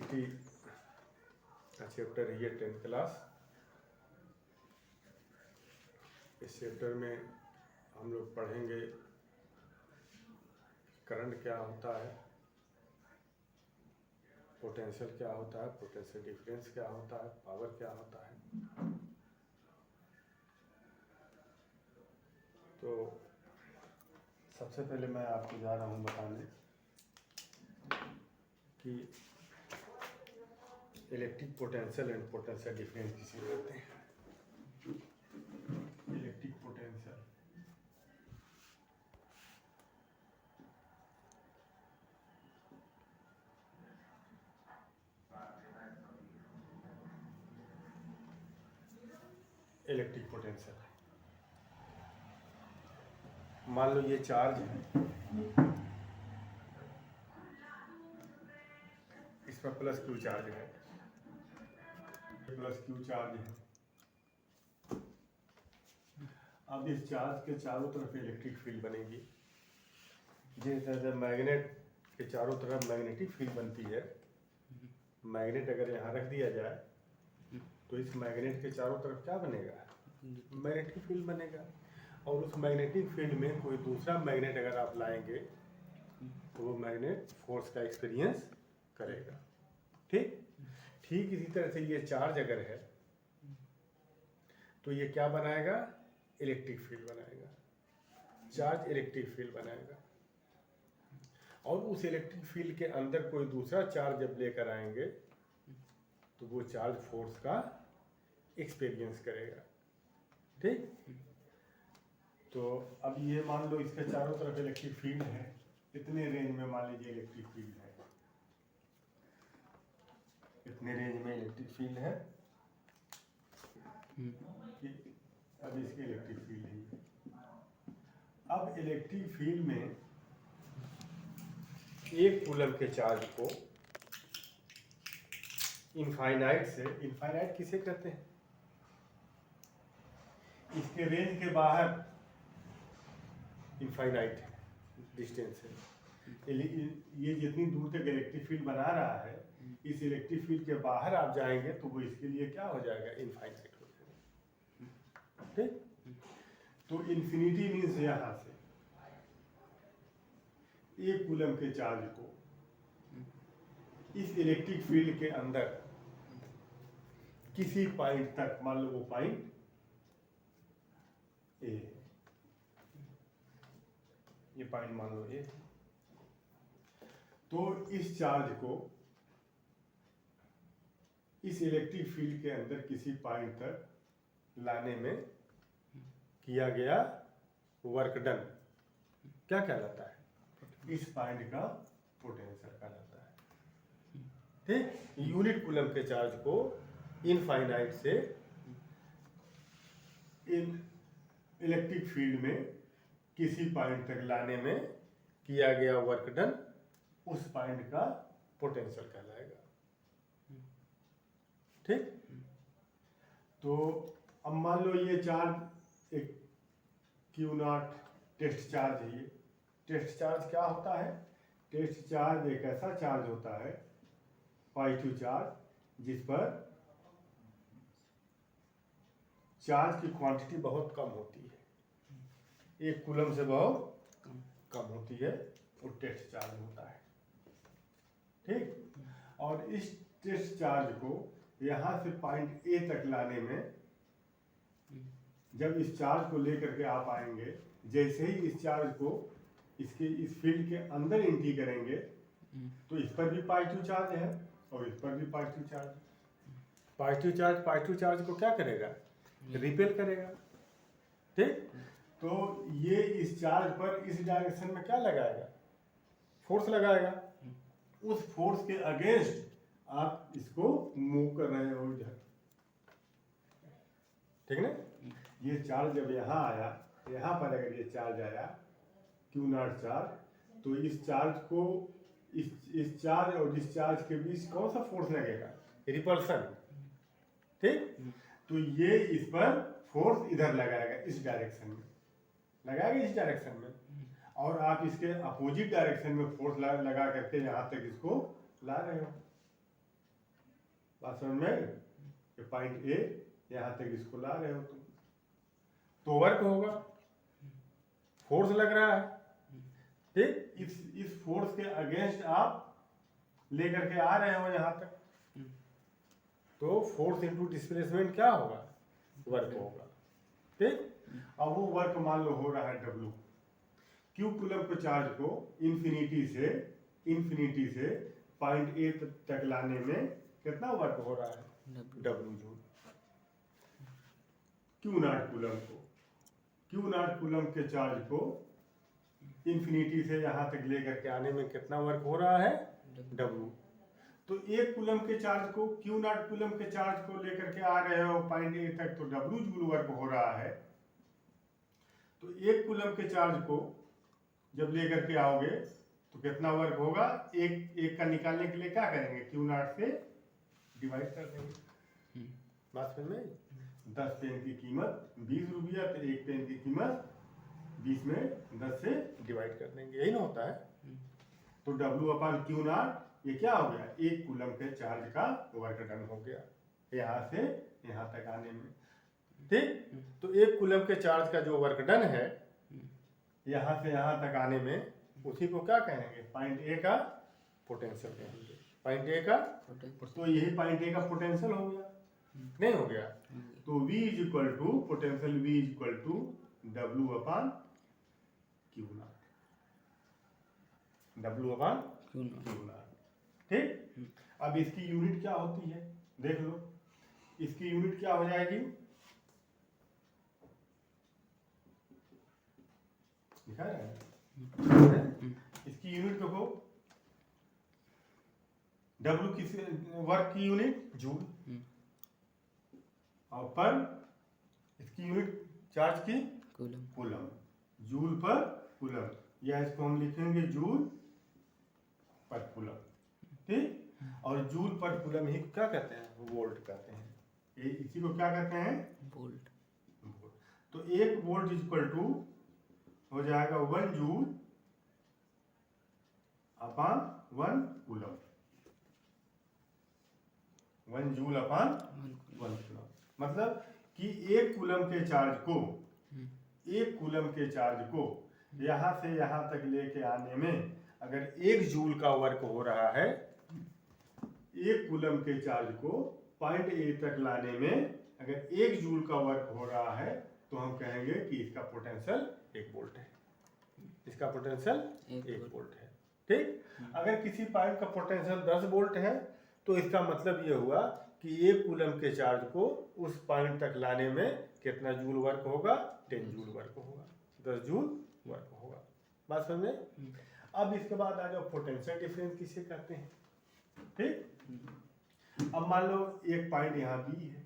Electricity का chapter है ये 10th क्लास। इस चैप्टर में हम लोग पढ़ेंगे करंट क्या होता है, पोटेंशियल क्या होता है, पोटेंशियल डिफरेंस क्या होता है, पावर क्या होता है। तो सबसे पहले मैं आपको जा रहा हूँ बताने कि electric potential and potential difference किसे कहते हैं। इलेक्ट्रिक पोटेंशियल इलेक्ट्रिक पोटेंशियल मान लो ये चार्ज है, इस पर प्लस क्यू चार्ज है, प्लस क्यू चार्ज है। अब इस चार्ज के चारों तरफ इलेक्ट्रिक फील्ड बनेगी। जिस तरह से मैग्नेट के चारों तरफ मैग्नेटिक फील्ड बनती है, मैग्नेट अगर यहाँ रख दिया जाए तो इस मैग्नेट के चारों तरफ क्या बनेगा, मैग्नेटिक फील्ड बनेगा। और उस मैग्नेटिक फील्ड में कोई दूसरा मैग्नेट अगर आप लाएंगे तो वो मैग्नेट फोर्स का एक्सपीरियंस करेगा। ठीक इसी तरह से ये चार्ज अगर है तो ये क्या बनाएगा, इलेक्ट्रिक फील्ड बनाएगा। चार्ज इलेक्ट्रिक फील्ड बनाएगा और उस इलेक्ट्रिक फील्ड के अंदर कोई दूसरा चार्ज जब लेकर आएंगे तो वो चार्ज फोर्स का एक्सपीरियंस करेगा। ठीक, तो अब ये मान लो इसके चारों तरफ इलेक्ट्रिक फील्ड है, इतने रेंज में मान लीजिए इलेक्ट्रिक फील्ड है, इतने रेंज में इलेक्ट्रिक फील्ड है। अब इसकी इलेक्ट्रिक फील्ड है। अब इलेक्ट्रिक फील्ड में एक कूलम के चार्ज को इनफाइनाइट से, इनफाइनाइट किसे कहते हैं, इसके रेंज के बाहर इनफाइनाइट डिस्टेंस है। ये जितनी दूर तक इलेक्ट्रिक फील्ड बना रहा है, इस इलेक्ट्रिक फील्ड के बाहर आप जाएंगे तो वो इसके लिए क्या हो जाएगा, इनफाइनाइट हो जाएगा। ठीक, तो इन्फिनिटी मीन्स यहां से एक कूलम के चार्ज को इस इलेक्ट्रिक फील्ड के अंदर किसी पॉइंट तक, मान लो वो पॉइंट ए, ये पॉइंट मान लो ए, तो इस चार्ज को इस इलेक्ट्रिक फील्ड के अंदर किसी पॉइंट तक लाने में किया गया वर्क डन क्या कहलाता है, इस पॉइंट का पोटेंशियल कहलाता है। ठीक, यूनिट कूलम के चार्ज को इनफाइनाइट से इन इलेक्ट्रिक फील्ड में किसी पॉइंट तक लाने में किया गया वर्क डन उस पॉइंट का पोटेंशियल कहलाएगा। ठीक, तो अब मान लो ये चार्ज एक क्यू नॉट टेस्ट चार्ज है। ये टेस्ट चार्ज क्या होता है, टेस्ट चार्ज एक ऐसा चार्ज होता है, पॉजिटिव चार्ज, जिस पर चार्ज की क्वांटिटी बहुत कम होती है, एक कूलम से बहुत कम होती है, वो टेस्ट चार्ज होता है। ठीक, और इस टेस्ट चार्ज को यहां से पॉइंट ए तक लाने में, जब इस चार्ज को लेकर के आप आएंगे, जैसे ही इस चार्ज को इसके इस फील्ड के अंदर एंट्री करेंगे तो इस पर भी पॉजिटिव चार्ज है और इस पर भी पॉजिटिव चार्ज। पॉजिटिव चार्ज को क्या करेगा, रिपेल करेगा। ठीक, तो ये इस चार्ज पर इस डायरेक्शन में क्या लगाएगा, फोर्स लगाएगा। उस फोर्स के अगेंस्ट आप इसको मूव कर रहे हो इधर। ठीक ना, ये चार्ज जब यहाँ आया, यहाँ पर अगर ये चार्ज आया क्यू नॉट चार्ज, तो इस चार्ज को इस चार्ज और इस चार्ज के बीच कौन सा फोर्स लगेगा, रिपल्सन। ठीक, तो ये इस पर फोर्स इधर लगाएगा, इस डायरेक्शन में लगाएगा, इस डायरेक्शन में, और आप इसके अपोजिट डायरेक्शन में फोर्स लगा करके यहाँ तक इसको ला रहे हो। बात समझ में? ये पॉइंट ए यहाँ तक इसको ला रहे हो तुम, तो वर्क होगा, फोर्स लग रहा है, ठीक। इस फोर्स के अगेंस्ट आप लेकर के आ रहे हो यहाँ तक, तो फोर्स इनटू डिस्प्लेसमेंट क्या होगा? वर्क होगा, ठीक। अब वो वर्क मान लो हो रहा है W, क्यू कूलम के चार्ज को इन्फिनिटी से पॉइंट ए तक लाने में कितना वर्क हो रहा है? W joule. Q not coulomb के चार्ज को इन्फिनिटी से यहाँ तक लेकर के आने में कितना वर्क हो रहा है? W। तो एक कूलम के चार्ज को, क्यू नॉट कूलम के चार्ज को लेकर के आ रहे हो पॉइंट ए तक, तो W जूल वर्क हो रहा है। तो एक कूलम के चार्ज को जब लेकर के आओगे तो कितना वर्क होगा? एक का निकालने के लिए क्या करेंगे? क्यू नॉट से डिवाइड कर देंगे। बात समझ में? 10 पेन की कीमत 20 रुपया, तो एक पेन की कीमत 20 में 10 से डिवाइड कर देंगे, यही ना होता है। तो W अपॉन क्यू नॉट ये क्या हो गया? एक कूलम के चार्ज का वर्क डन हो गया यहाँ से यहाँ तक आने में, ठीक। तो एक कूलम के चार्ज का जो वर्क डन है यहाँ से यहाँ तक आने में, उसी को क्या कहेंगे? पॉइंट ए का पोटेंशियल कहेंगे। पॉइंट ए का, तो यही पॉइंट ए का पोटेंशियल हो गया, नहीं हो गया? तो V is equal to potential, V is equal to W upon Q naught, W upon Q naught, ठीक। अब इसकी यूनिट क्या होती है देख लो, इसकी यूनिट क्या हो जाएगी? लिखा है इसकी यूनिट देखो, W किस वर्क की यूनिट? जूल, और पर इसकी यूनिट चार्ज की? कूलम। जूल पर कूलम, या इसको हम लिखेंगे जूल पर कूलम, ठीक। और जूल पर कूलम ही क्या कहते हैं? वोल्ट कहते हैं। इसी को क्या कहते हैं? वोल्ट। तो एक वोल्ट इज इक्वल टू हो जाएगा 1 joule upon 1 coulomb, 1 joule upon 1 coulomb. मतलब कि एक कूलम के चार्ज को यहाँ से यहाँ तक लेके आने में अगर 1 जूल का वर्क हो रहा है, एक कूलम के चार्ज को पॉइंट ए तक लाने में अगर 1 जूल का वर्क हो रहा है, तो हम कहेंगे कि इसका पोटेंशियल 1 वोल्ट है, इसका पोटेंशियल 1 वोल्ट है, ठीक। अगर किसी पाइप का पोटेंशियल 10 वोल्ट है, तो इसका मतलब ये हुआ कि एक कूलम के चार्ज को उस पॉइंट तक लाने में कितना जूल वर्क होगा? 10 जूल वर्क होगा, 10 जूल वर्क होगा। बात समझ में? अब इसके बाद आ जाओ पोटेंशियल डिफरेंस किसे कहते हैं, ठीक। अब मान लो एक पॉइंट यहाँ बी है,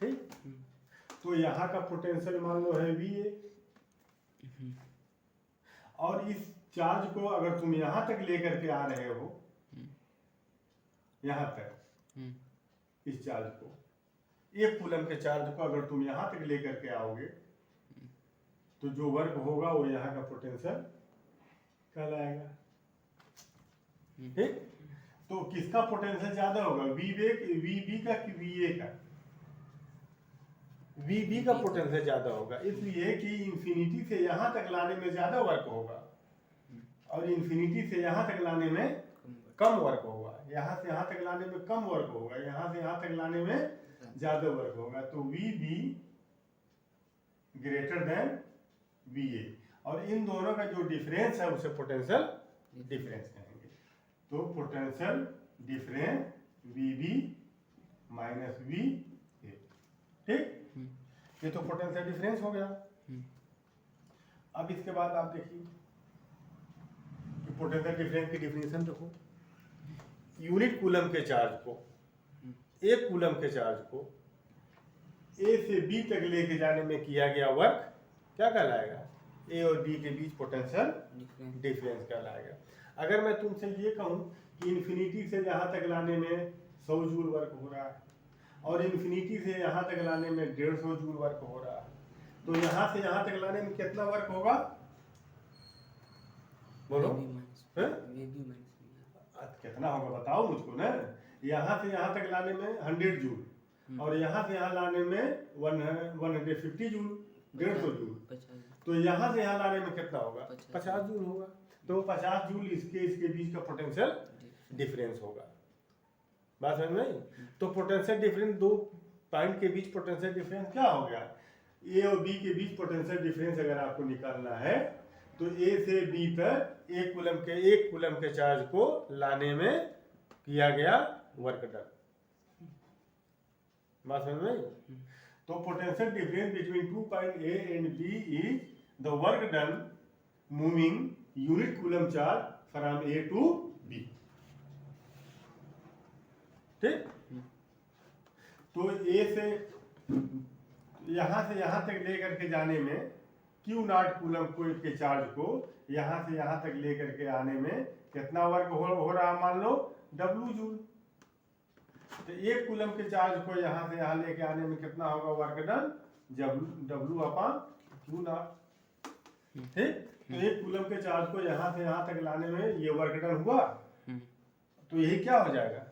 ठीक। तो यहाँ का पोटेंशियल मान लो है वी ए, और इस चार्ज को अगर तुम यहाँ तक लेकर के आ रहे हो, यहाँ तक इस चार्ज को, एक कूलम के चार्ज को अगर तुम यहाँ तक लेकर के आओगे, तो जो वर्क होगा वो यहाँ का पोटेंशियल कहलाएगा, ठीक। तो किसका पोटेंशियल ज्यादा होगा? वीबी का कि वीए का? वीबी का पोटेंशियल ज्यादा होगा, इसलिए कि इंफिनिटी से यहाँ तक लाने में ज्यादा वर्क होगा और इंफिनिटी से यहाँ तक लाने में कम वर्क होगा। यहाँ से यहाँ तक लाने में कम वर्क होगा, यहाँ से यहाँ तक लाने में ज्यादा वर्क होगा। तो वीबी ग्रेटर देन वीए, और इन दोनों का जो डिफरेंस है उसे पोटेंशियल डिफरेंस कहेंगे। तो potential difference VB minus V A, ठीक। ये तो पोटेंशियल डिफरेंस हो गया। अब इसके बाद आप देखिए कि पोटेंशियल डिफरेंस की डिफिनेशन देखो, यूनिट कूलम के चार्ज को, एक कूलम के चार्ज को ए से बी तक लेके जाने में किया गया वर्क क्या कहलाएगा? ए और बी के बीच पोटेंशियल डिफरेंस कहलाएगा। अगर मैं तुमसे ये कहूँ कि इन्फिनिटी से यहाँ तक लाने में 100 जूल वर्क हो रहा है और इन्फिनिटी से यहाँ तक लाने में 150 जूल वर्क हो रहा है, तो यहाँ से यहाँ तक लाने में कितना वर्क होगा? बोलो कितना होगा बताओ मुझको ना। यहाँ से यहाँ तक लाने में 100 जूल और यहाँ से यहाँ लाने में 150 जूल, 150 जूल। तो यहाँ से यहाँ लाने में कितना होगा? 50 जूल होगा। तो 50 जूल इसके बीच का पोटेंशियल डिफरेंस होगा। बात समझ में आई? तो पोटेंशियल डिफरेंस, दो पॉइंट के बीच पोटेंशियल डिफरेंस क्या हो गया? ए और बी के बीच पोटेंशियल डिफरेंस अगर आपको निकालना है तो ए से बी तक एक कूलम के चार्ज को लाने में किया गया वर्क डन। बात समझ में आई? तो potential difference between 2 point A and B is the work done moving unit coulomb charge from A to B. ठीक? तो ए से यहाँ तक लेकर के जाने में क्यू नॉट कूलम के चार्ज को यहाँ से यहाँ तक लेकर के आने में कितना वर्क हो रहा? मान लो W जूल। तो एक कूलम के चार्ज को यहाँ से यहाँ लेके आने में कितना होगा work done? W upon Q naught. ठीक? तो एक कूलम के चार्ज को यहाँ से यहाँ तक लाने में ये वर्क डन हुआ, तो यही क्या हो जाएगा?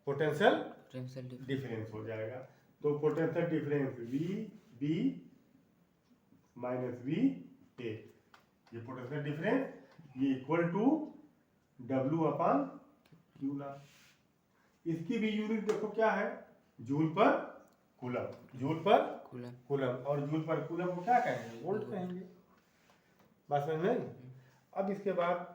पोटेंशियल डिफरेंस हो जाएगा। तो potential difference VB minus VA, ये पोटेंशियल डिफरेंस ये equal to W upon Q naught. इसकी भी यूनिट देखो क्या है? Joule per coulomb, joule per coulomb, और जूल पर कूलम को क्या कहेंगे? वोल्ट कहेंगे। बात समझ में? अब इसके बाद